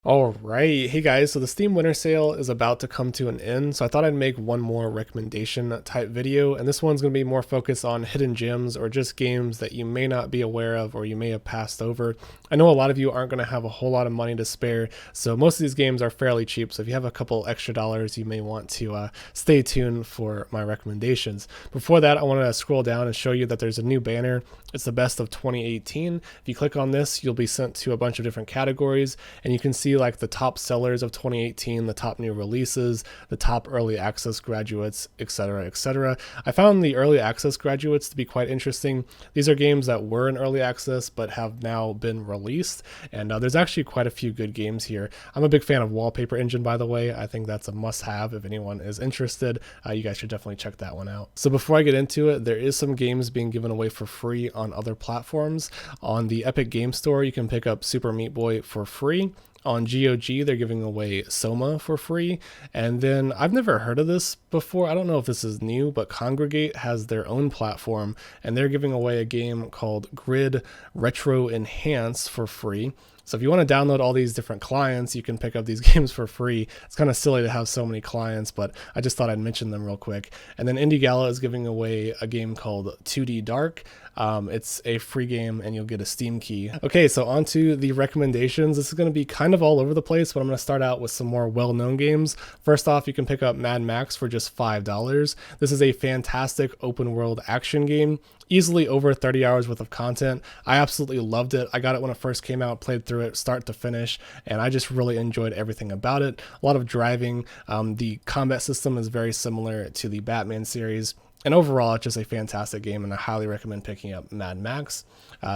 All right. Hey guys, so the Steam Winter Sale is about to come to an end, so I thought I'd make one more recommendation type video, and this one's going to be more focused on hidden gems or just games that you may not be aware of or you may have passed over. I know a lot of you aren't going to have a whole lot of money to spare, so most of these games are fairly cheap, so if you have a couple extra dollars, you may want to stay tuned for my recommendations. Before that, I want to scroll down and show you that there's a new banner. It's the best of 2018. If you click on this, you'll be sent to a bunch of different categories, and you can see like the top sellers of 2018, the top new releases, the top early access graduates, etc., etc. I found the early access graduates to be quite interesting. These are games that were in early access but have now been released, and there's actually quite a few good games here. I'm a big fan of Wallpaper Engine, by the way. I think that's a must-have if anyone is interested. You guys should definitely check that one out. So before I get into it, there is some games being given away for free on other platforms. On the Epic Game Store, you can pick up Super Meat Boy for free. On GOG, they're giving away Soma for free. And then I've never heard of this before. I don't know if this is new, but Congregate has their own platform, and they're giving away a game called Grid Retro Enhance for free. So if you want to download all these different clients, you can pick up these games for free. It's kind of silly to have so many clients, but I just thought I'd mention them real quick. And then Indie Gala is giving away a game called 2D Dark. It's a free game and you'll get a Steam key. Okay, so on to the recommendations. This is going to be kind of all over the place, but I'm going to start out with some more well-known games. First off, you can pick up Mad Max for just $5. This is a fantastic open world action game. Easily over 30 hours worth of content. I absolutely loved it. I got it when it first came out, played through it start to finish, and I just really enjoyed everything about it. A lot of driving. The combat system is very similar to the Batman series. And overall, it's just a fantastic game, and I highly recommend picking up Mad Max.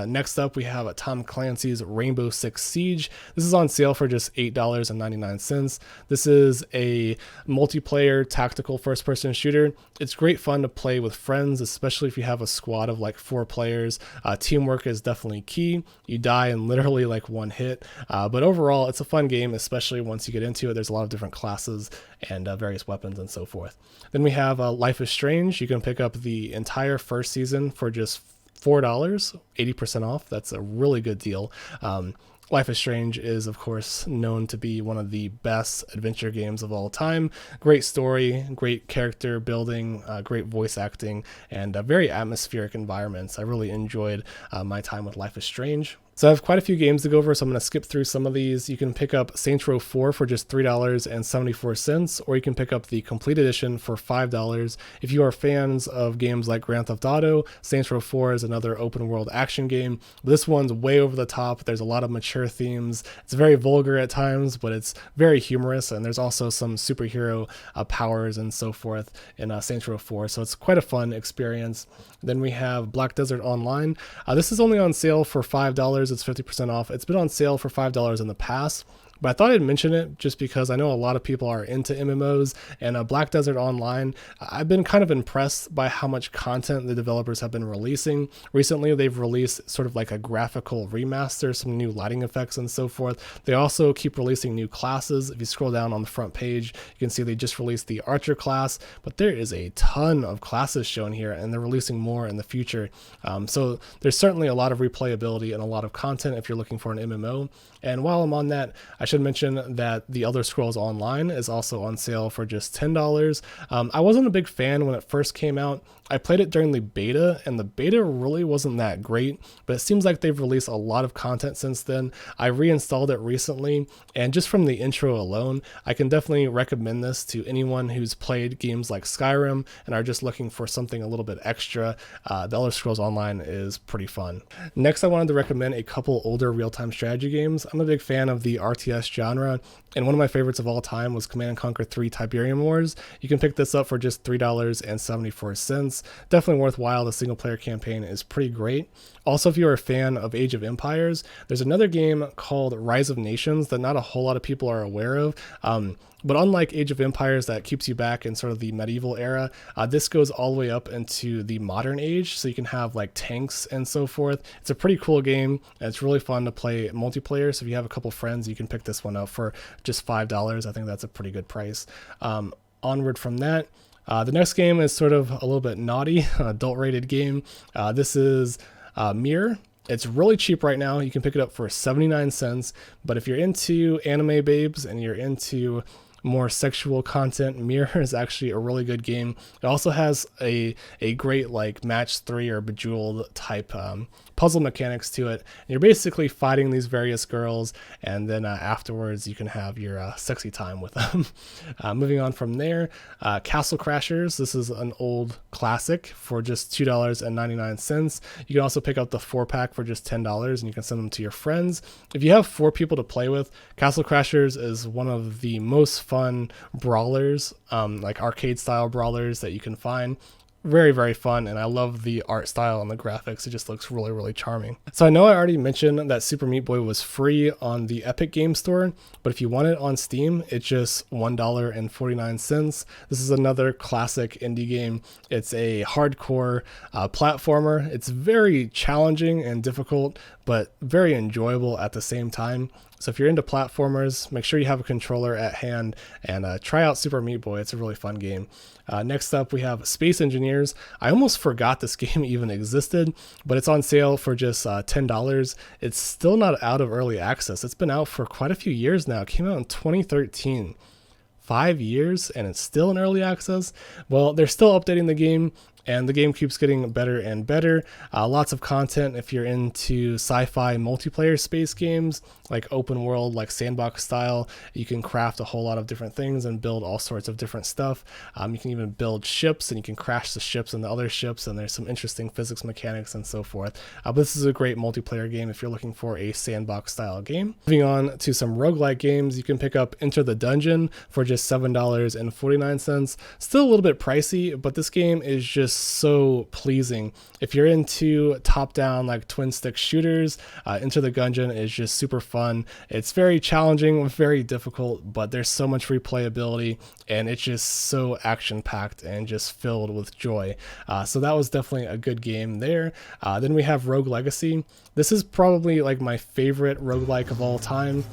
Next up, we have Tom Clancy's Rainbow Six Siege. This is on sale for just $8.99. This is a multiplayer tactical first-person shooter. It's great fun to play with friends, especially if you have a squad of like 4 players. Teamwork is definitely key. You die in literally like one hit, but overall, it's a fun game, especially once you get into it. There's a lot of different classes and various weapons and so forth. Then we have Life is Strange. You can pick up the entire first season for just $4, 80% off. That's a really good deal. Life is Strange is, of course, known to be one of the best adventure games of all time. Great story, great character building, great voice acting, and very atmospheric environments. I really enjoyed my time with Life is Strange. So I have quite a few games to go over, so I'm going to skip through some of these. You can pick up Saints Row 4 for just $3.74, or you can pick up the Complete Edition for $5. If you are fans of games like Grand Theft Auto, Saints Row 4 is another open world action game. This one's way over the top. There's a lot of mature themes. It's very vulgar at times, but it's very humorous, and there's also some superhero powers and so forth in Saints Row 4, so it's quite a fun experience. Then we have Black Desert Online. This is only on sale for $5. It's 50% off. It's been on sale for $5 in the past, but I thought I'd mention it just because I know a lot of people are into MMOs, and Black Desert Online, I've been kind of impressed by how much content the developers have been releasing. Recently, they've released sort of like a graphical remaster, some new lighting effects and so forth. They also keep releasing new classes. If you scroll down on the front page, you can see they just released the Archer class, but there is a ton of classes shown here, and they're releasing more in the future. So there's certainly a lot of replayability and a lot of content if you're looking for an MMO. And while I'm on that, I should mention that The Elder Scrolls Online is also on sale for just $10. I wasn't a big fan when it first came out. I played it during the beta, and the beta really wasn't that great, but it seems like they've released a lot of content since then. I reinstalled it recently, and just from the intro alone, I can definitely recommend this to anyone who's played games like Skyrim and are just looking for something a little bit extra. The Elder Scrolls Online is pretty fun. Next, I wanted to recommend a couple older real-time strategy games. I'm a big fan of the RTS genre, and one of my favorites of all time was Command and Conquer 3 Tiberium Wars. You can pick this up for just $3.74. Definitely worthwhile. The single player campaign is pretty great. Also, if you're a fan of Age of Empires, there's another game called Rise of Nations that not a whole lot of people are aware of. But unlike Age of Empires that keeps you back in sort of the medieval era, this goes all the way up into the modern age, so you can have like tanks and so forth. It's a pretty cool game, and it's really fun to play multiplayer, so if you have a couple friends, you can pick this one up for just $5. I think that's a pretty good price. Onward from that, the next game is sort of a little bit naughty, adult rated game. This is Mirror. It's really cheap right now. You can pick it up for 79 cents. But if you're into anime babes and you're into more sexual content, Mirror is actually a really good game. It also has a great like match 3 or Bejeweled type puzzle mechanics to it. And you're basically fighting these various girls, and then afterwards you can have your sexy time with them. Moving on from there, Castle Crashers. This is an old classic for just $2.99. You can also pick up the 4-pack for just $10, and you can send them to your friends. If you have 4 people to play with, Castle Crashers is one of the most fun brawlers, like arcade style brawlers that you can find. Very, very fun, and I love the art style and the graphics. It just looks really, really charming. So I know I already mentioned that Super Meat Boy was free on the Epic Game Store, but if you want it on Steam, it's just $1.49. This is another classic indie game. It's a hardcore platformer. It's very challenging and difficult, but very enjoyable at the same time. So if you're into platformers, make sure you have a controller at hand and try out Super Meat Boy. It's a really fun game. Next up, we have Space Engineers. I almost forgot this game even existed, but it's on sale for just $10. It's still not out of early access. It's been out for quite a few years now. It came out in 2013. 5 years and it's still in early access. Well, they're still updating the game, and the game keeps getting better and better. Lots of content if you're into sci-fi multiplayer space games, like open world, like sandbox style. You can craft a whole lot of different things and build all sorts of different stuff. You can even build ships, and you can crash the ships into other ships, and there's some interesting physics mechanics and so forth. But this is a great multiplayer game if you're looking for a sandbox style game. Moving on to some roguelike games, you can pick up Enter the Dungeon for just $7.49. Still a little bit pricey, but this game is just so pleasing. If you're into top-down like twin stick shooters, Enter the Gungeon is just super fun. It's very challenging, very difficult, but there's so much replayability, and it's just so action-packed and just filled with joy. So that was definitely a good game there. Then we have Rogue Legacy. This is probably like my favorite roguelike of all time.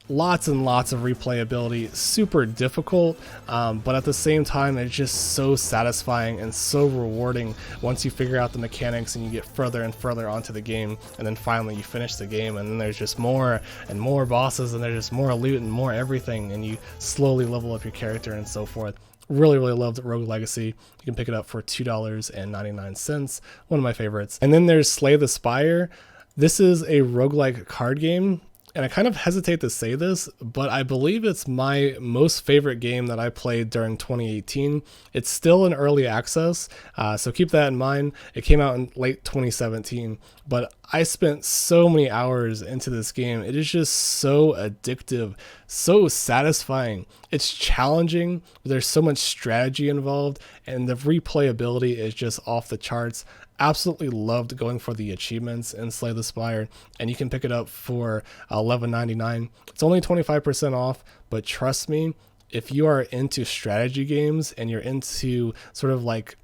Lots and lots of replayability, super difficult, but at the same time it's just so satisfying and so rewarding once you figure out the mechanics and you get further and further onto the game, and then finally you finish the game, and then there's just more and more bosses, and there's just more loot and more everything, and you slowly level up your character and so forth. Really, really loved Rogue Legacy. You can pick it up for $2.99, one of my favorites. And then there's Slay the Spire. This is a roguelike card game, and I kind of hesitate to say this, but I believe it's my most favorite game that I played during 2018. It's still in early access, so keep that in mind. It came out in late 2017, but I spent so many hours into this game. It is just so addictive, so satisfying. It's challenging. There's so much strategy involved, and the replayability is just off the charts. Absolutely loved going for the achievements in Slay the Spire, and you can pick it up for $11.99. It's only 25% off, but trust me, if you are into strategy games and you're into sort of like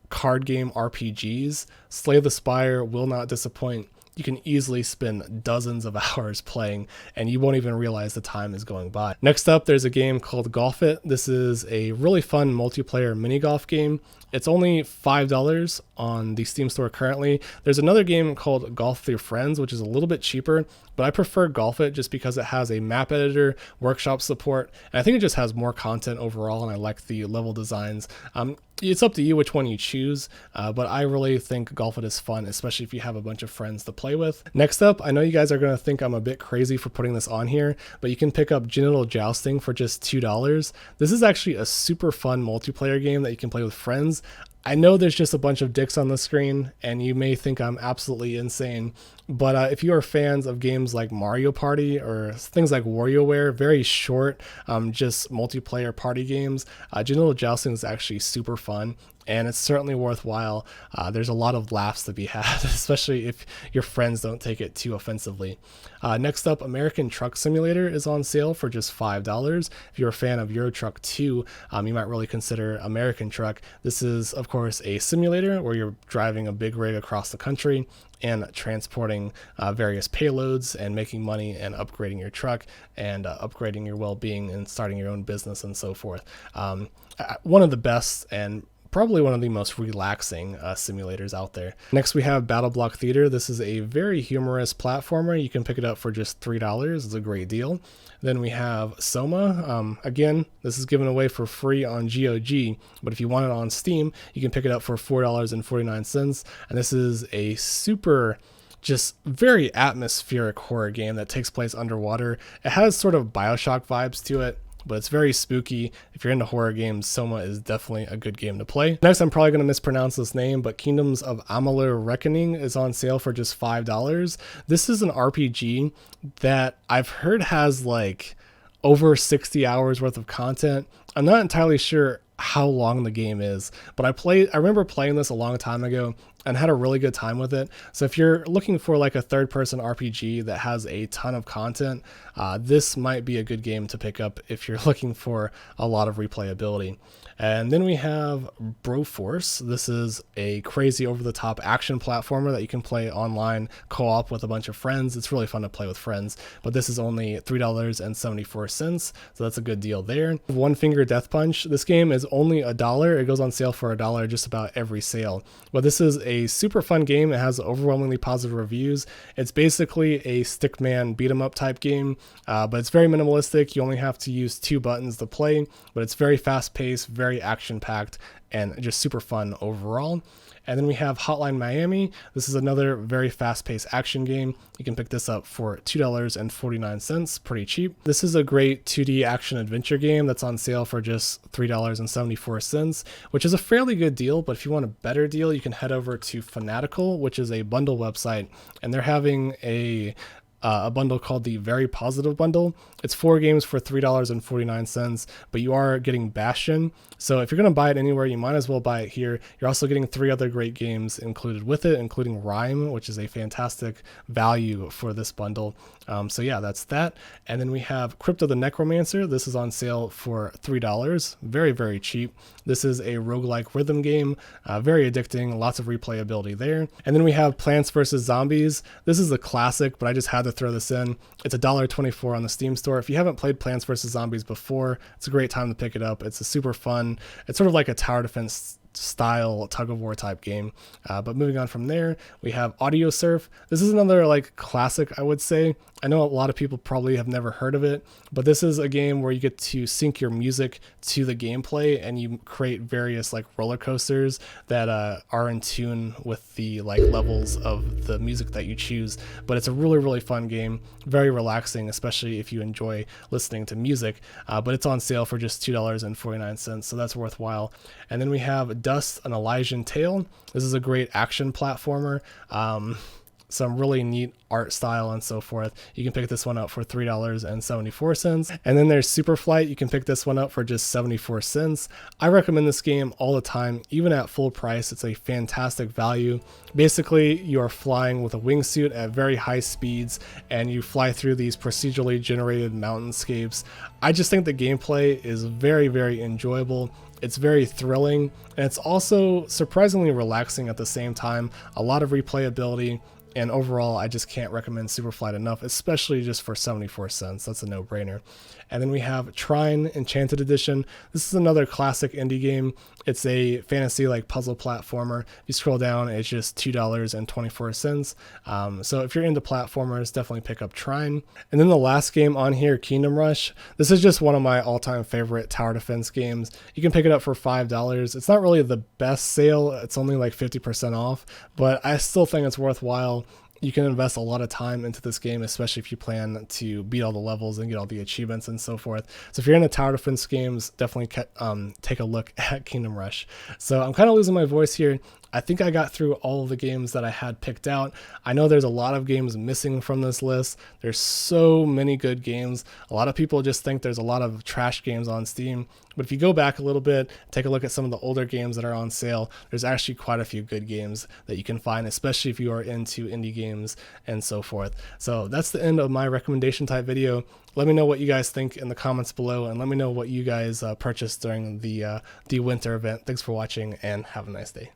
card game RPGs, Slay the Spire will not disappoint. You can easily spend dozens of hours playing, and you won't even realize the time is going by. Next up, there's a game called Golf It. This is a really fun multiplayer mini golf game. It's only $5 on the Steam store currently. There's another game called Golf with Your Friends, which is a little bit cheaper, but I prefer Golf It just because it has a map editor, workshop support, and I think it just has more content overall, and I like the level designs. It's up to you which one you choose, but I really think Golf It is fun, especially if you have a bunch of friends to play with. Next up, I know you guys are going to think I'm a bit crazy for putting this on here, but you can pick up Genital Jousting for just $2. This is actually a super fun multiplayer game that you can play with friends. I know there's just a bunch of dicks on the screen, and you may think I'm absolutely insane, but if you are fans of games like Mario Party or things like WarioWare, very short, just multiplayer party games, Genital Jousting is actually super fun, and it's certainly worthwhile. There's a lot of laughs to be had, especially if your friends don't take it too offensively. Next up, American Truck Simulator is on sale for just $5. If you're a fan of Euro Truck 2, you might really consider American Truck. This is, of course, a simulator where you're driving a big rig across the country and transporting various payloads and making money and upgrading your truck and upgrading your well-being and starting your own business and so forth. One of the best and probably one of the most relaxing simulators out there. Next we have Battleblock Theatre. This is a very humorous platformer. You can pick it up for just $3. It's a great deal. Then we have Soma. Again, this is given away for free on GOG, but if you want it on Steam, you can pick it up for $4.49. And this is a super, just very atmospheric horror game that takes place underwater. It has sort of BioShock vibes to it, but it's very spooky. If you're into horror games, Soma is definitely a good game to play. Next, I'm probably going to mispronounce this name, but Kingdoms of Amalur Reckoning is on sale for just $5. This is an RPG that I've heard has like over 60 hours worth of content. I'm not entirely sure how long the game is, but I remember playing this a long time ago and had a really good time with it. So if you're looking for like a third-person RPG that has a ton of content, this might be a good game to pick up if you're looking for a lot of replayability. And then we have Broforce. This is a crazy over-the-top action platformer that you can play online co-op with a bunch of friends. It's really fun to play with friends, but this is only $3.74, so that's a good deal there. One Finger Death Punch. This game is only $1. It goes on sale for $1 just about every sale. But this is a super fun game. It has overwhelmingly positive reviews. It's basically a stickman beat 'em up type game, but it's very minimalistic. You only have to use 2 buttons to play, but it's very fast-paced, very action-packed, and just super fun overall. And then we have Hotline Miami. This is another very fast-paced action game. You can pick this up for $2.49, pretty cheap. This is a great 2D action-adventure game that's on sale for just $3.74, which is a fairly good deal, but if you want a better deal, you can head over to Fanatical, which is a bundle website, and they're having a bundle called the Very Positive Bundle. It's 4 games for $3.49, but you are getting Bastion. So if you're going to buy it anywhere, you might as well buy it here. You're also getting 3 other great games included with it, including Rime, which is a fantastic value for this bundle. So yeah, that's that. And then we have Crypt of Necrodancer. This is on sale for $3. Very, very cheap. This is a roguelike rhythm game, very addicting, lots of replayability there. And then we have Plants vs. Zombies. This is a classic, but I just had to throw this in. It's $1.24 on the Steam store. If you haven't played Plants vs. Zombies before, it's a great time to pick it up. It's a super fun, it's sort of like a tower defense style tug of war type game. But moving on from there, we have AudioSurf. This is another like classic, I would say. I know a lot of people probably have never heard of it, but this is a game where you get to sync your music to the gameplay, and you create various like roller coasters that are in tune with the like levels of the music that you choose. But it's a really, really fun game, very relaxing, especially if you enjoy listening to music. But it's on sale for just $2.49, so that's worthwhile. And then we have Dust, an Elysian Tale. This is a great action platformer. Some really neat art style and so forth. You can pick this one up for $3.74. And then there's Superflight. You can pick this one up for just 74 cents. I recommend this game all the time, even at full price. It's a fantastic value. Basically, you are flying with a wingsuit at very high speeds, and you fly through these procedurally generated mountainscapes. I just think the gameplay is very, very enjoyable. It's very thrilling, and it's also surprisingly relaxing at the same time. A lot of replayability. And overall, I just can't recommend Superflight enough, especially just for 74 cents. That's a no-brainer. And then we have Trine Enchanted Edition. This is another classic indie game. It's a fantasy-like puzzle platformer. If you scroll down, it's just $2.24. So if you're into platformers, definitely pick up Trine. And then the last game on here, Kingdom Rush. This is just one of my all-time favorite tower defense games. You can pick it up for $5. It's not really the best sale. It's only like 50% off, but I still think it's worthwhile. You can invest a lot of time into this game, especially if you plan to beat all the levels and get all the achievements and so forth. So if you're into tower defense games, definitely take a look at Kingdom Rush. So I'm kind of losing my voice here. I think I got through all of the games that I had picked out. I know there's a lot of games missing from this list. There's so many good games. A lot of people just think there's a lot of trash games on Steam. But if you go back a little bit, take a look at some of the older games that are on sale, there's actually quite a few good games that you can find, especially if you are into indie games and so forth. So that's the end of my recommendation type video. Let me know what you guys think in the comments below, and let me know what you guys purchased during the winter event. Thanks for watching, and have a nice day.